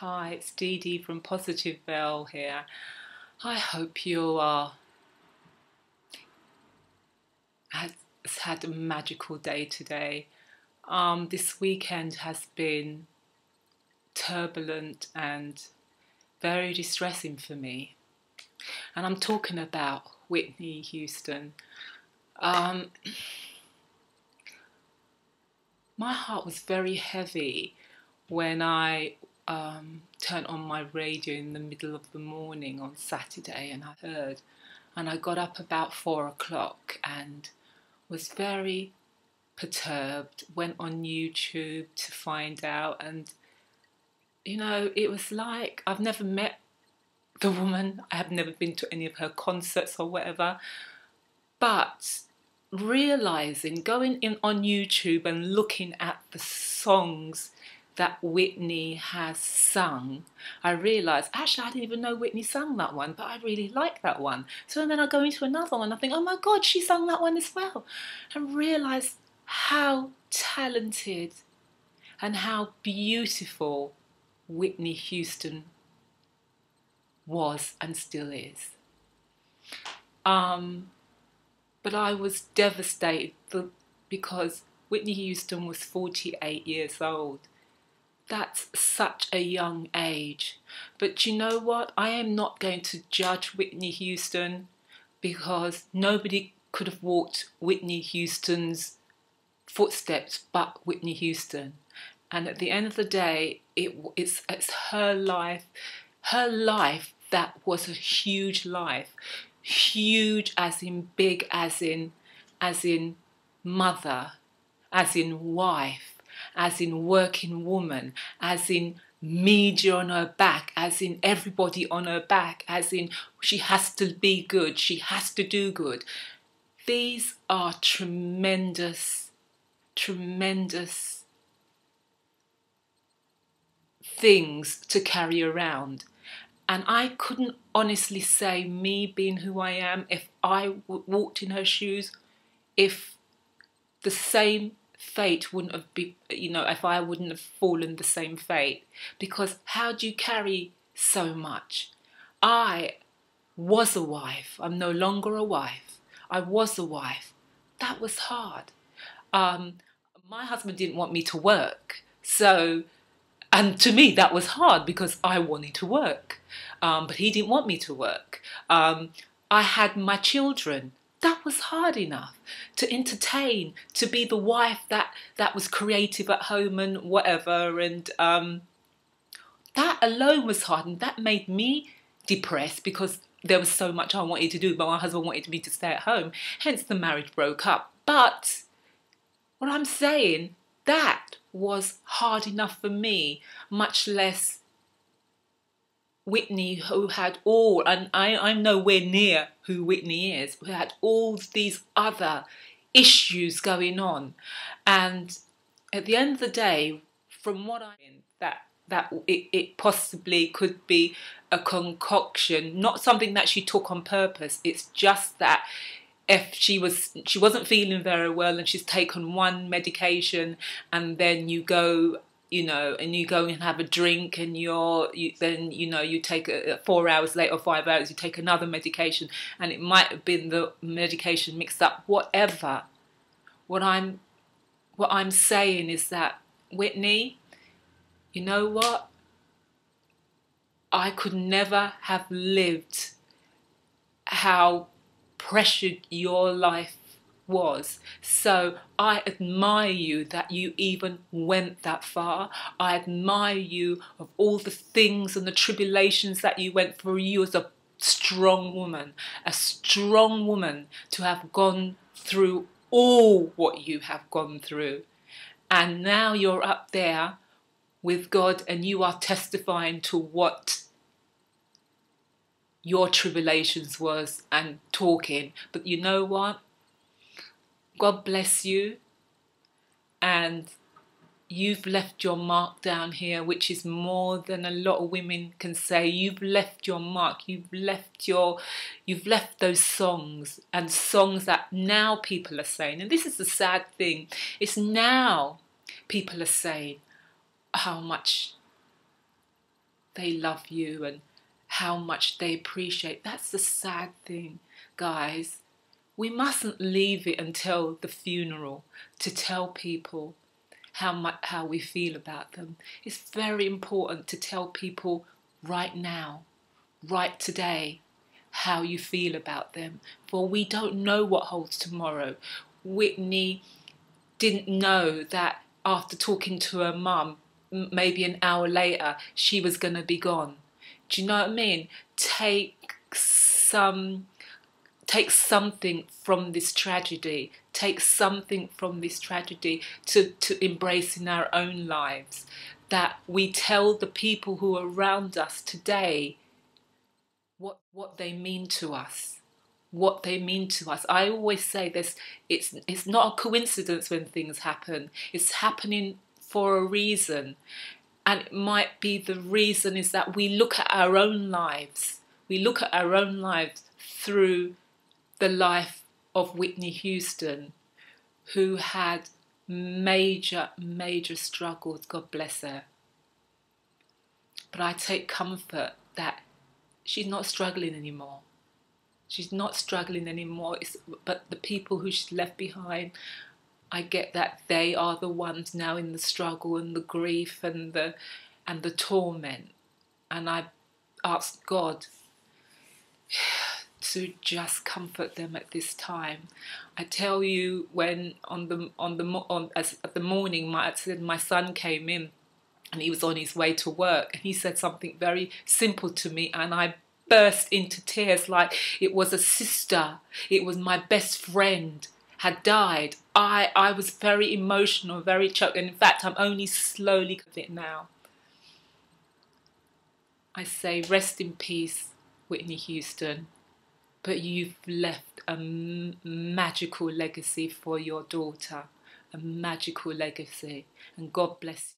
Hi, it's Dee Dee from Positive Bell here. I hope you are has had a magical day today. This weekend has been turbulent and very distressing for me. And I'm talking about Whitney Houston. Um, my heart was very heavy when I turned on my radio in the middle of the morning on Saturday and I heard, and I got up about 4 o'clock and was very perturbed, went on YouTube to find out, and it was like I've never met the woman, I have never been to any of her concerts or whatever, but realizing, going in on YouTube and looking at the songs that Whitney has sung, I realised, actually I didn't even know Whitney sang that one, but I really like that one. So then I go into another one, I think, oh my God, she sang that one as well. And realise how talented and how beautiful Whitney Houston was and still is. But I was devastated because Whitney Houston was 48 years old. That's such a young age. But you know what? I am not going to judge Whitney Houston because nobody could have walked Whitney Houston's footsteps but Whitney Houston. And at the end of the day, it's her life that was a huge life. Huge as in big, as in mother, as in wife, as in working woman, as in media on her back, as in everybody on her back, as in she has to be good, she has to do good. These are tremendous, tremendous things to carry around. And I couldn't honestly say, me being who I am, if I walked in her shoes, if the same fate wouldn't have been, if I wouldn't have fallen the same fate. Because how do you carry so much? I was a wife. I'm no longer a wife. I was a wife. That was hard. My husband didn't want me to work. And to me, that was hard because I wanted to work. But he didn't want me to work. I had my children. That was hard enough to entertain, to be the wife that was creative at home and whatever. And that alone was hard. And that made me depressed because there was so much I wanted to do, but my husband wanted me to stay at home. Hence the marriage broke up. But what I'm saying, that was hard enough for me, much less Whitney, who had all, and I'm nowhere near who Whitney is, who had all these other issues going on. And at the end of the day, from what I mean, that it possibly could be a concoction, not something that she took on purpose. It's just that if she wasn't feeling very well and she's taken one medication, and then you go, and you go and have a drink, and then you take 4 hours later or 5 hours, you take another medication, and it might have been the medication mixed up, whatever. What I'm saying is that, Whitney, you know what? I could never have lived how pressured your life was. So I admire you that you even went that far. I admire you of all the things and the tribulations that you went through. You as a strong woman to have gone through all what you have gone through. And now you're up there with God and you are testifying to what your tribulations was and talking. But you know what? God bless you, and you've left your mark down here, which is more than a lot of women can say. You've left your mark. You've left those songs, and songs that now people are saying, and this is the sad thing, it's now people are saying how much they love you and how much they appreciate. That's the sad thing, guys. We mustn't leave it until the funeral to tell people how we feel about them. It's very important to tell people right now, right today, how you feel about them. For we don't know what holds tomorrow. Whitney didn't know that after talking to her mum, maybe an hour later, she was going to be gone. Do you know what I mean? Take something from this tragedy. Take something from this tragedy to embrace in our own lives. That we tell the people who are around us today what they mean to us. What they mean to us. I always say this, it's not a coincidence when things happen. It's happening for a reason. And it might be the reason is that we look at our own lives. We look at our own lives through the life of Whitney Houston, who had major, major struggles, God bless her. But I take comfort that she's not struggling anymore. She's not struggling anymore, but the people who she's left behind, I get that they are the ones now in the struggle and the grief and the torment. And I ask God to just comfort them at this time. I tell you, when at the morning, my son came in, and he was on his way to work, and he said something very simple to me, and I burst into tears like it was a sister, it was my best friend had died. I was very emotional, very choked, and in fact I'm only slowly of it now. I say rest in peace, Whitney Houston, but you've left a magical legacy for your daughter, a magical legacy, and God bless you.